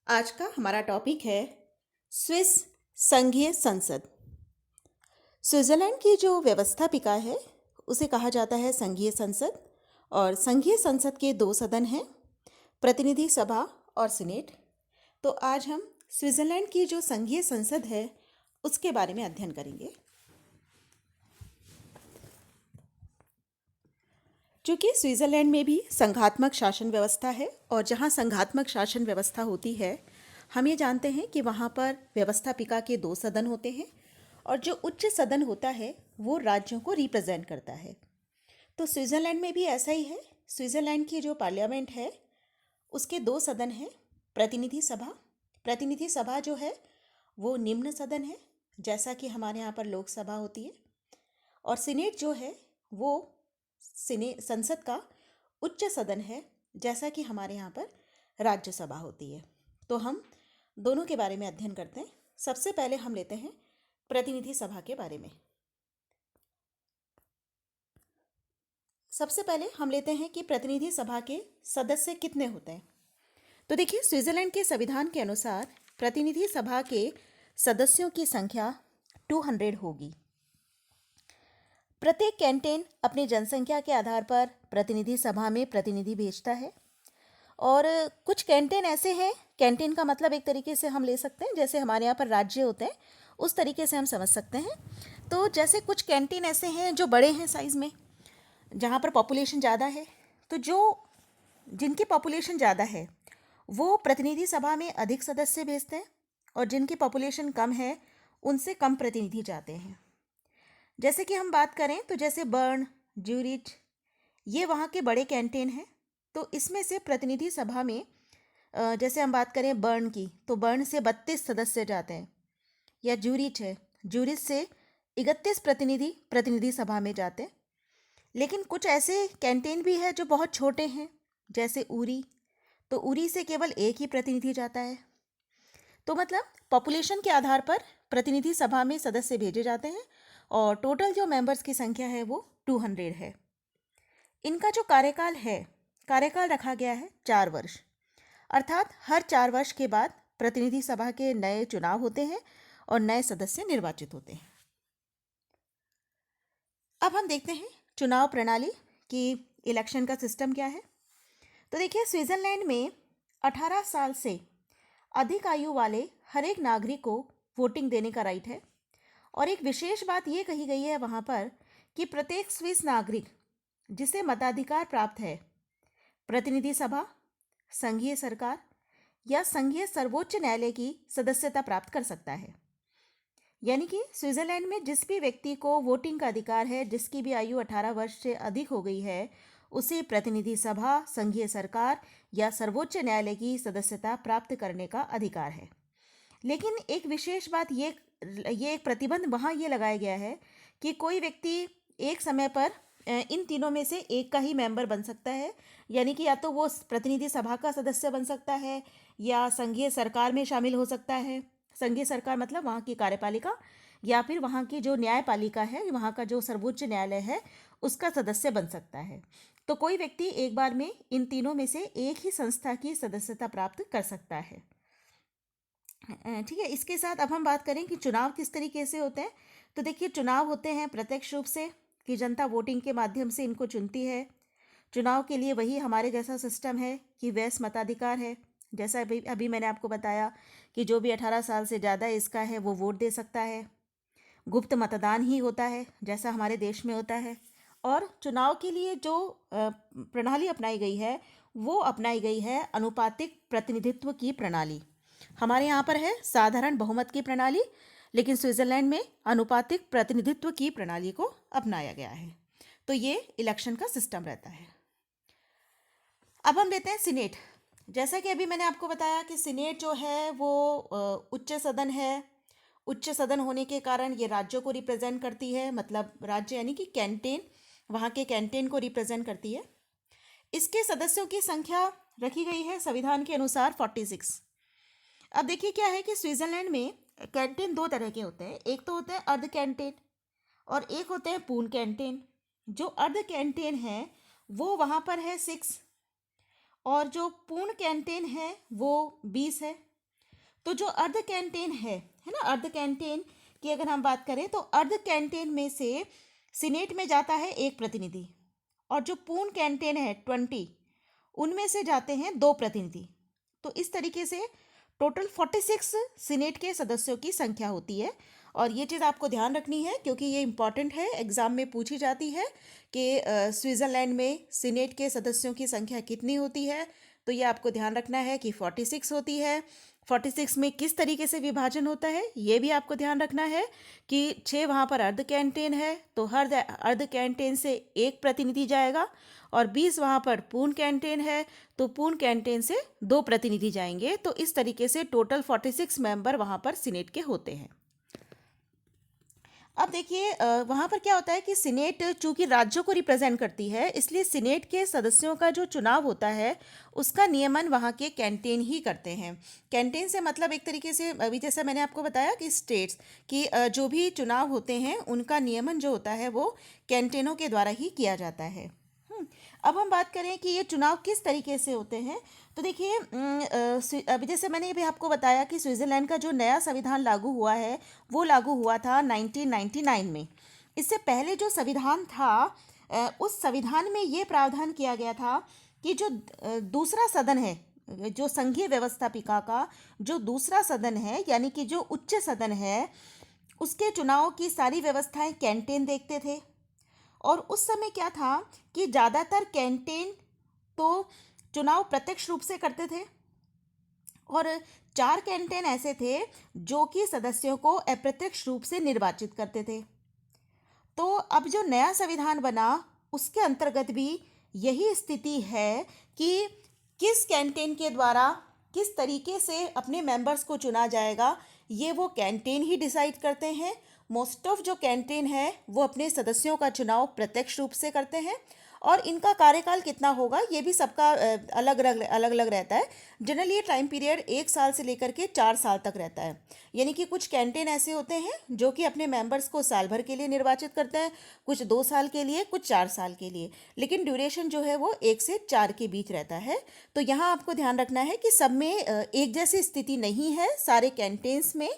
आज का हमारा टॉपिक है स्विस संघीय संसद। स्विट्जरलैंड की जो व्यवस्थापिका है उसे कहा जाता है संघीय संसद। और संघीय संसद के दो सदन हैं, प्रतिनिधि सभा और सीनेट। तो आज हम स्विट्जरलैंड की जो संघीय संसद है उसके बारे में अध्ययन करेंगे। चूँकि स्विट्जरलैंड में भी संघात्मक शासन व्यवस्था है, और जहाँ संघात्मक शासन व्यवस्था होती है हम ये जानते हैं कि वहाँ पर व्यवस्थापिका के दो सदन होते हैं, और जो उच्च सदन होता है वो राज्यों को रिप्रेजेंट करता है। तो स्विट्जरलैंड में भी ऐसा ही है। स्विट्जरलैंड की जो पार्लियामेंट है उसके दो सदन हैं, प्रतिनिधि सभा। प्रतिनिधि सभा जो है वो निम्न सदन है, जैसा कि हमारे यहाँ पर लोकसभा होती है। और सीनेट जो है वो संसद का उच्च सदन है, जैसा कि हमारे यहाँ पर राज्यसभा होती है। तो हम दोनों के बारे में अध्ययन करते हैं। सबसे पहले हम लेते हैं प्रतिनिधि सभा के बारे में। सबसे पहले हम लेते हैं कि प्रतिनिधि सभा के सदस्य कितने होते हैं। तो देखिए, स्विट्जरलैंड के संविधान के अनुसार प्रतिनिधि सभा के सदस्यों की संख्या 200 होगी। प्रत्येक कैंटेन अपनी जनसंख्या के आधार पर प्रतिनिधि सभा में प्रतिनिधि भेजता है। और कुछ कैंटेन ऐसे हैं, कैंटेन का मतलब एक तरीके से हम ले सकते हैं जैसे हमारे यहाँ पर राज्य होते हैं, उस तरीके से हम समझ सकते हैं। तो जैसे कुछ कैंटीन ऐसे हैं जो बड़े हैं साइज़ में, जहाँ पर पॉपुलेशन ज़्यादा है। तो जिनकी पॉपुलेशन ज़्यादा है वो प्रतिनिधि सभा में अधिक सदस्य भेजते हैं, और जिनकी पॉपुलेशन कम है उनसे कम प्रतिनिधि जाते हैं। जैसे कि हम बात करें तो जैसे बर्न, ज्यूरिच, ये वहाँ के बड़े कैंटीन हैं। तो इसमें से प्रतिनिधि सभा में जैसे हम बात करें बर्न की, तो बर्न से 32 सदस्य जाते हैं। या ज्यूरिच है, ज्यूरिच से 31 प्रतिनिधि सभा में जाते हैं। लेकिन कुछ ऐसे कैंटीन भी है जो बहुत छोटे हैं, जैसे उरी, तो उरी से केवल एक ही प्रतिनिधि जाता है। तो मतलब पॉपुलेशन के आधार पर प्रतिनिधि सभा में सदस्य भेजे जाते हैं, और टोटल जो मेंबर्स की संख्या है वो 200 है। इनका जो कार्यकाल रखा गया है 4 वर्ष, अर्थात हर 4 वर्ष के बाद प्रतिनिधि सभा के नए चुनाव होते हैं और नए सदस्य निर्वाचित होते हैं। अब हम देखते हैं चुनाव प्रणाली कि इलेक्शन का सिस्टम क्या है। तो देखिए, स्विट्जरलैंड में 18 साल से अधिक आयु वाले हर एक नागरिक को वोटिंग देने का राइट है। और एक विशेष बात ये कही गई है वहाँ पर कि प्रत्येक स्विस नागरिक जिसे मताधिकार प्राप्त है, प्रतिनिधि सभा, संघीय सरकार या संघीय सर्वोच्च न्यायालय की सदस्यता प्राप्त कर सकता है। यानी कि स्विट्जरलैंड में जिस भी व्यक्ति को वोटिंग का अधिकार है, जिसकी भी आयु 18 वर्ष से अधिक हो गई है, उसे प्रतिनिधि सभा, संघीय सरकार या सर्वोच्च न्यायालय की सदस्यता प्राप्त करने का अधिकार है। लेकिन एक विशेष बात ये एक प्रतिबंध वहाँ ये लगाया गया है कि कोई व्यक्ति एक समय पर इन तीनों में से एक का ही मेंबर बन सकता है। यानी कि या तो वो प्रतिनिधि सभा का सदस्य बन सकता है या संघीय सरकार में शामिल हो सकता है। संघीय सरकार मतलब वहाँ की कार्यपालिका, या फिर वहाँ की जो न्यायपालिका है, वहाँ का जो सर्वोच्च न्यायालय है, उसका सदस्य बन सकता है। तो कोई व्यक्ति एक बार में इन तीनों में से एक ही संस्था की सदस्यता प्राप्त कर सकता है। ठीक है, इसके साथ अब हम बात करें कि चुनाव किस तरीके से होते हैं। तो देखिए, चुनाव होते हैं प्रत्यक्ष रूप से कि जनता वोटिंग के माध्यम से इनको चुनती है। चुनाव के लिए वही हमारे जैसा सिस्टम है कि वैस मताधिकार है। जैसा अभी मैंने आपको बताया कि जो भी 18 साल से ज़्यादा इसका है वो वोट दे सकता है। गुप्त मतदान ही होता है जैसा हमारे देश में होता है। और चुनाव के लिए जो प्रणाली अपनाई गई है वो अपनाई गई है अनुपातिक प्रतिनिधित्व की प्रणाली। हमारे यहाँ पर है साधारण बहुमत की प्रणाली, लेकिन स्विट्जरलैंड में अनुपातिक प्रतिनिधित्व की प्रणाली को अपनाया गया है। तो ये इलेक्शन का सिस्टम रहता है। अब हम लेते हैं सीनेट। जैसा कि अभी मैंने आपको बताया कि सीनेट जो है वो उच्च सदन है। उच्च सदन होने के कारण ये राज्यों को रिप्रेजेंट करती है, मतलब राज्य यानी कि कैंटेन, वहाँ के कैंटेन को रिप्रेजेंट करती है। इसके सदस्यों की संख्या रखी गई है संविधान के अनुसार 46। अब देखिए क्या है कि स्विट्जरलैंड में कैंटेन दो तरह के होते हैं। एक तो होते हैं अर्ध कैंटेन और एक होते हैं पूर्ण कैंटेन। जो अर्ध कैंटेन है वो वहाँ पर है 6, और जो पूर्ण कैंटेन है वो 20 है। तो जो अर्ध कैंटेन है ना, अर्ध कैंटेन की अगर हम बात करें तो अर्ध कैंटेन में से सीनेट में जाता है एक प्रतिनिधि, और जो पूर्ण कैंटेन है 20, उनमें से जाते हैं 2 प्रतिनिधि। तो इस तरीके से टोटल 46 सीनेट के सदस्यों की संख्या होती है। और ये चीज़ आपको ध्यान रखनी है क्योंकि ये इम्पॉर्टेंट है, एग्ज़ाम में पूछी जाती है कि स्विट्ज़रलैंड में सीनेट के सदस्यों की संख्या कितनी होती है। तो ये आपको ध्यान रखना है कि 46 होती है। 46 में किस तरीके से विभाजन होता है ये भी आपको ध्यान रखना है कि 6 वहाँ पर अर्ध कैंटेन है, तो हर अर्ध कैंटेन से एक प्रतिनिधि जाएगा, और 20 वहाँ पर पूर्ण कैंटेन है, तो पूर्ण कैंटेन से 2 प्रतिनिधि जाएंगे। तो इस तरीके से टोटल 46 मेंबर वहाँ पर सीनेट के होते हैं। अब देखिए वहाँ पर क्या होता है कि सीनेट चूंकि राज्यों को रिप्रेजेंट करती है, इसलिए सीनेट के सदस्यों का जो चुनाव होता है उसका नियमन वहाँ के कैंटेन ही करते हैं। कैंटेन से मतलब एक तरीके से अभी जैसा मैंने आपको बताया कि स्टेट्स की जो भी चुनाव होते हैं उनका नियमन जो होता है वो कैंटेनों के द्वारा ही किया जाता है। अब हम बात करें कि ये चुनाव किस तरीके से होते हैं, तो देखिए अभी जैसे मैंने भी आपको बताया कि स्विट्ज़रलैंड का जो नया संविधान लागू हुआ है वो लागू हुआ था 1999 में। इससे पहले जो संविधान था उस संविधान में ये प्रावधान किया गया था कि जो दूसरा सदन है, जो संघीय व्यवस्थापिका का जो दूसरा सदन है यानी कि जो उच्च सदन है, उसके चुनाव की सारी व्यवस्थाएं कैंटेन देखते थे। और उस समय क्या था कि ज़्यादातर कैंटेन तो चुनाव प्रत्यक्ष रूप से करते थे, और 4 कैंटेन ऐसे थे जो कि सदस्यों को अप्रत्यक्ष रूप से निर्वाचित करते थे। तो अब जो नया संविधान बना उसके अंतर्गत भी यही स्थिति है कि किस कैंटेन के द्वारा किस तरीके से अपने मेंबर्स को चुना जाएगा ये वो कैंटेन ही डिसाइड करते हैं। मोस्ट ऑफ जो कैंटेन है वो अपने सदस्यों का चुनाव प्रत्यक्ष रूप से करते हैं, और इनका कार्यकाल कितना होगा ये भी सबका अलग अलग रहता है। जनरली ये टाइम पीरियड 1 साल से लेकर के 4 साल तक रहता है। यानी कि कुछ कैंटेन ऐसे होते हैं जो कि अपने मेंबर्स को साल भर के लिए निर्वाचित करते हैं, कुछ 2 साल के लिए, कुछ 4 साल के लिए, लेकिन ड्यूरेशन जो है वो 1 से 4 के बीच रहता है। तो यहाँ आपको ध्यान रखना है कि सब में एक जैसी स्थिति नहीं है सारे कैंटेन्स में।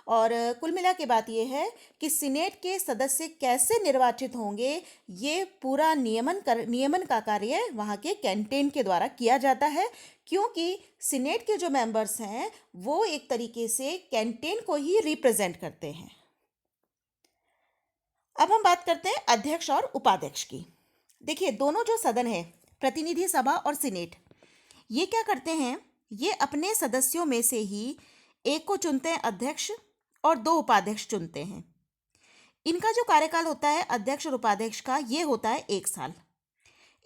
और कुल मिला के बात यह है कि सीनेट के सदस्य कैसे निर्वाचित होंगे ये पूरा नियमन का कार्य वहाँ के कैंटेन के द्वारा किया जाता है, क्योंकि सीनेट के जो मेंबर्स हैं वो एक तरीके से कैंटेन को ही रिप्रेजेंट करते हैं। अब हम बात करते हैं अध्यक्ष और उपाध्यक्ष की। देखिए दोनों जो सदन है, प्रतिनिधि सभा और सीनेट, ये क्या करते हैं, ये अपने सदस्यों में से ही एक को चुनते हैं अध्यक्ष और 2 उपाध्यक्ष चुनते हैं। इनका जो कार्यकाल होता है अध्यक्ष और उपाध्यक्ष का ये होता है 1 साल।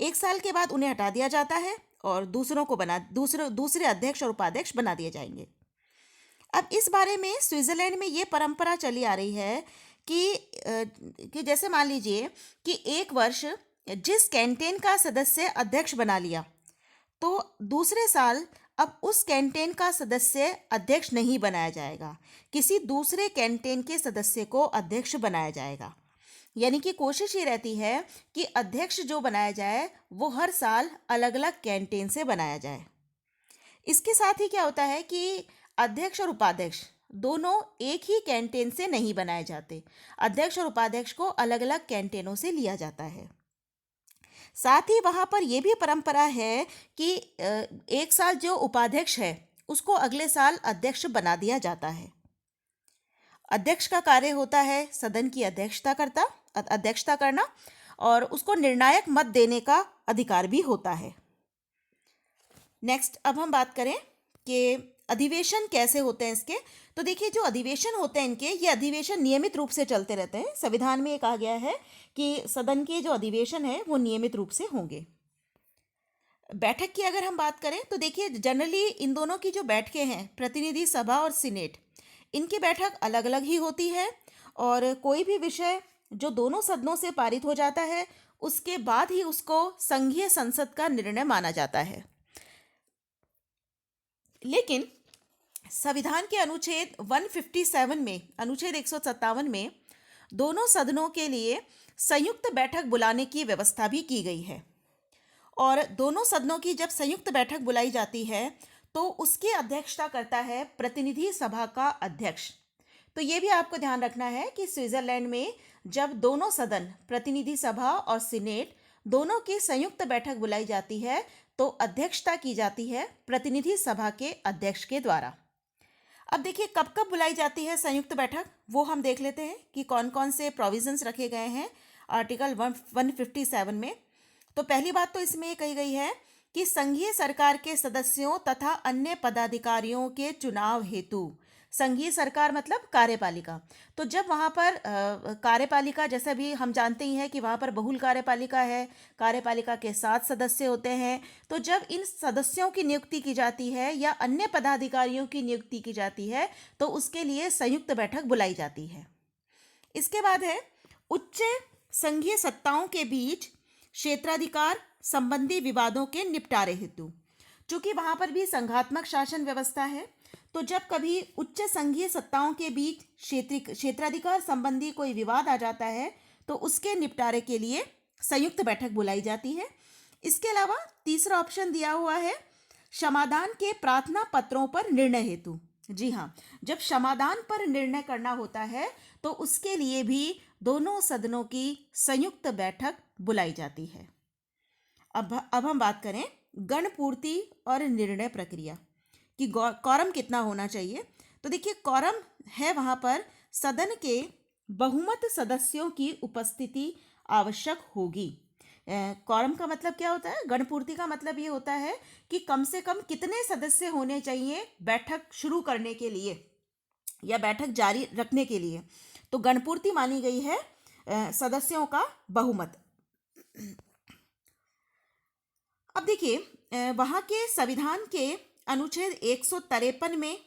1 साल के बाद उन्हें हटा दिया जाता है और दूसरे अध्यक्ष और उपाध्यक्ष बना दिए जाएंगे। अब इस बारे में स्विट्जरलैंड में ये परंपरा चली आ रही है कि जैसे मान लीजिए कि एक वर्ष जिस कैंटेन का सदस्य अध्यक्ष बना लिया, तो दूसरे साल अब उस कैंटेन का सदस्य अध्यक्ष नहीं बनाया जाएगा, किसी दूसरे कैंटेन के सदस्य को अध्यक्ष बनाया जाएगा। यानी कि कोशिश ये रहती है कि अध्यक्ष जो बनाया जाए वो हर साल अलग अलग कैंटेन से बनाया जाए। इसके साथ ही क्या होता है कि अध्यक्ष और उपाध्यक्ष दोनों एक ही कैंटेन से नहीं बनाए जाते, अध्यक्ष और उपाध्यक्ष को अलग अलग कैंटेनों से लिया जाता है। साथ ही वहाँ पर यह भी परंपरा है कि एक साल जो उपाध्यक्ष है उसको अगले साल अध्यक्ष बना दिया जाता है। अध्यक्ष का कार्य होता है सदन की अध्यक्षता करना, और उसको निर्णायक मत देने का अधिकार भी होता है। नेक्स्ट अब हम बात करें कि अधिवेशन कैसे होते हैं इसके। तो देखिए जो अधिवेशन होते हैं इनके, ये अधिवेशन नियमित रूप से चलते रहते हैं। संविधान में ये कहा गया है कि सदन के जो अधिवेशन है वो नियमित रूप से होंगे। बैठक की अगर हम बात करें तो देखिए जनरली इन दोनों की जो बैठकें हैं, प्रतिनिधि सभा और सीनेट, इनकी बैठक अलग अलग ही होती है, और कोई भी विषय जो दोनों सदनों से पारित हो जाता है उसके बाद ही उसको संघीय संसद का निर्णय माना जाता है। लेकिन संविधान के अनुच्छेद 157 में, अनुच्छेद 157 में दोनों सदनों के लिए संयुक्त बैठक बुलाने की व्यवस्था भी की गई है। और दोनों सदनों की जब संयुक्त बैठक बुलाई जाती है तो उसकी अध्यक्षता करता है प्रतिनिधि सभा का अध्यक्ष। तो ये भी आपको ध्यान रखना है कि स्विट्जरलैंड में जब दोनों सदन, प्रतिनिधि सभा और सीनेट, दोनों की संयुक्त बैठक बुलाई जाती है तो अध्यक्षता की जाती है प्रतिनिधि सभा के अध्यक्ष के द्वारा। अब देखिए कब कब बुलाई जाती है संयुक्त बैठक, वो हम देख लेते हैं कि कौन कौन से प्रोविजंस रखे गए हैं आर्टिकल 157 में। तो पहली बात तो इसमें ये कही गई है कि संघीय सरकार के सदस्यों तथा अन्य पदाधिकारियों के चुनाव हेतु, संघीय सरकार मतलब कार्यपालिका, तो जब वहाँ पर कार्यपालिका, जैसा भी हम जानते ही हैं कि वहाँ पर बहुल कार्यपालिका है, कार्यपालिका के 7 सदस्य होते हैं, तो जब इन सदस्यों की नियुक्ति की जाती है या अन्य पदाधिकारियों की नियुक्ति की जाती है तो उसके लिए संयुक्त बैठक बुलाई जाती है। इसके बाद है उच्च संघीय सत्ताओं के बीच क्षेत्राधिकार संबंधी विवादों के निपटारे हेतु। चूंकि वहां पर भी संघात्मक शासन व्यवस्था है, तो जब कभी उच्च संघीय सत्ताओं के बीच क्षेत्राधिकार संबंधी कोई विवाद आ जाता है तो उसके निपटारे के लिए संयुक्त बैठक बुलाई जाती है। इसके अलावा तीसरा ऑप्शन दिया हुआ है समाधान के प्रार्थना पत्रों पर निर्णय हेतु। जी हाँ, जब समाधान पर निर्णय करना होता है तो उसके लिए भी दोनों सदनों की संयुक्त बैठक बुलाई जाती है। अब हम बात करें गणपूर्ति और निर्णय प्रक्रिया कि कॉरम कितना होना चाहिए। तो देखिए कॉरम है वहाँ पर सदन के बहुमत सदस्यों की उपस्थिति आवश्यक होगी। कॉरम का मतलब क्या होता है? गणपूर्ति का मतलब ये होता है कि कम से कम कितने सदस्य होने चाहिए बैठक शुरू करने के लिए या बैठक जारी रखने के लिए। तो गणपूर्ति मानी गई है सदस्यों का बहुमत। अब देखिए वहाँ के संविधान के अनुच्छेद 153 में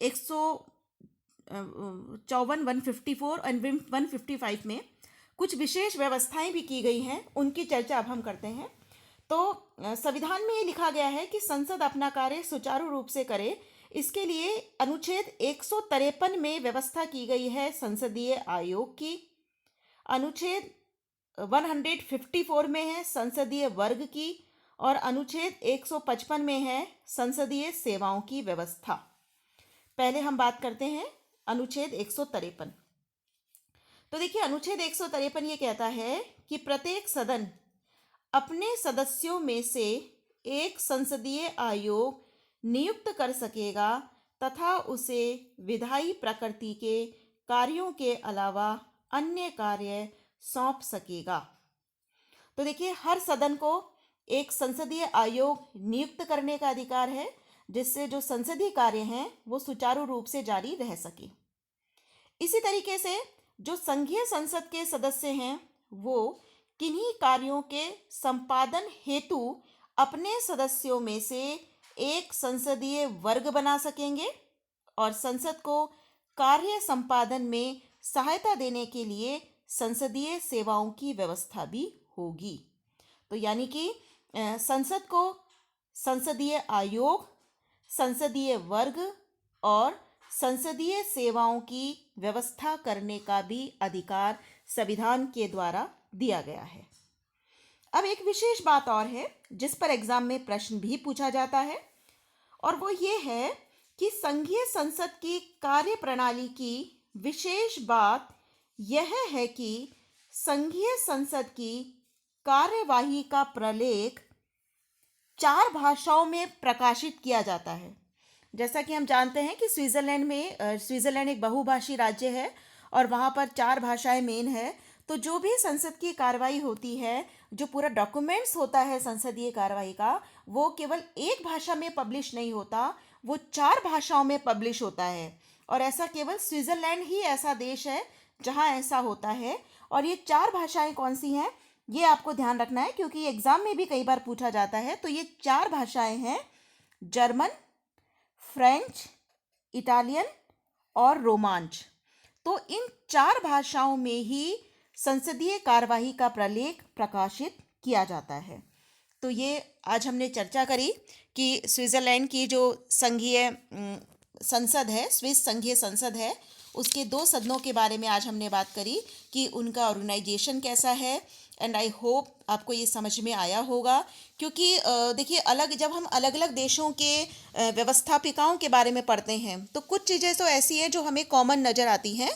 154, 154 और 155 में कुछ विशेष व्यवस्थाएं भी की गई हैं, उनकी चर्चा अब हम करते हैं। तो संविधान में ये लिखा गया है कि संसद अपना कार्य सुचारू रूप से करे, इसके लिए अनुच्छेद 153 में व्यवस्था की गई है संसदीय आयोग की। अनुच्छेद 154 में है संसदीय वर्ग की और अनुच्छेद 155 में है संसदीय सेवाओं की व्यवस्था। पहले हम बात करते हैं अनुच्छेद 153। तो देखिए अनुच्छेद 153 ये कहता है कि प्रत्येक सदन अपने सदस्यों में से एक संसदीय आयोग नियुक्त कर सकेगा तथा उसे विधायी प्रकृति के कार्यों के अलावा अन्य कार्य सौंप सकेगा। तो देखिए हर सदन को एक संसदीय आयोग नियुक्त करने का अधिकार है जिससे जो संसदीय कार्य हैं वो सुचारू रूप से जारी रह सके। इसी तरीके से जो संघीय संसद के सदस्य हैं वो किन्हीं कार्यों के संपादन हेतु अपने सदस्यों में से एक संसदीय वर्ग बना सकेंगे और संसद को कार्य संपादन में सहायता देने के लिए संसदीय सेवाओं की व्यवस्था भी होगी। तो यानी कि संसद को संसदीय आयोग, संसदीय वर्ग और संसदीय सेवाओं की व्यवस्था करने का भी अधिकार संविधान के द्वारा दिया गया है। अब एक विशेष बात और है जिस पर एग्जाम में प्रश्न भी पूछा जाता है और वो ये है कि संघीय संसद की कार्य प्रणाली की विशेष बात यह है कि संघीय संसद की कार्यवाही का प्रलेख 4 भाषाओं में प्रकाशित किया जाता है। जैसा कि हम जानते हैं कि स्विट्जरलैंड एक बहुभाषी राज्य है और वहाँ पर 4 भाषाएं मेन है। तो जो भी संसद की कार्रवाई होती है, जो पूरा डॉक्यूमेंट्स होता है संसदीय कार्रवाई का, वो केवल एक भाषा में पब्लिश नहीं होता, वो 4 भाषाओं में पब्लिश होता है। और ऐसा केवल स्विट्जरलैंड ही ऐसा देश है जहाँ ऐसा होता है। और ये 4 भाषाएं कौन सी हैं ये आपको ध्यान रखना है क्योंकि एग्जाम में भी कई बार पूछा जाता है। तो ये 4 भाषाएं हैं जर्मन, फ्रेंच, इटालियन और रोमांच। तो इन 4 भाषाओं में ही संसदीय कार्यवाही का प्रलेख प्रकाशित किया जाता है। तो ये आज हमने चर्चा करी कि स्विट्जरलैंड की जो संघीय संसद है, स्विस संघीय संसद है, उसके 2 सदनों के बारे में आज हमने बात करी कि उनका ऑर्गेनाइजेशन कैसा है एंड आई होप आपको ये समझ में आया होगा, क्योंकि देखिए जब हम अलग अलग देशों के व्यवस्थापिकाओं के बारे में पढ़ते हैं तो कुछ चीज़ें तो ऐसी हैं जो हमें कॉमन नज़र आती हैं,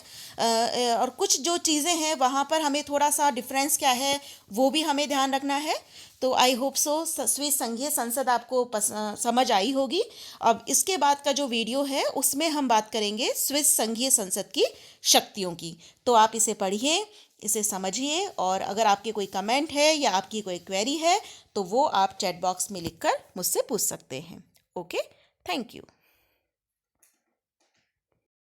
और कुछ जो चीज़ें हैं वहाँ पर हमें थोड़ा सा डिफरेंस क्या है वो भी हमें ध्यान रखना है। तो आई होप सो स्विस संघीय संसद आपको समझ आई होगी। अब इसके बाद का जो वीडियो है उसमें हम बात करेंगे स्विस संघीय संसद की शक्तियों की। तो आप इसे पढ़िए, इसे समझिए, और अगर आपके कोई कमेंट है या आपकी कोई क्वेरी है तो वो आप चैट बॉक्स में लिखकर मुझसे पूछ सकते हैं। Okay, thank you.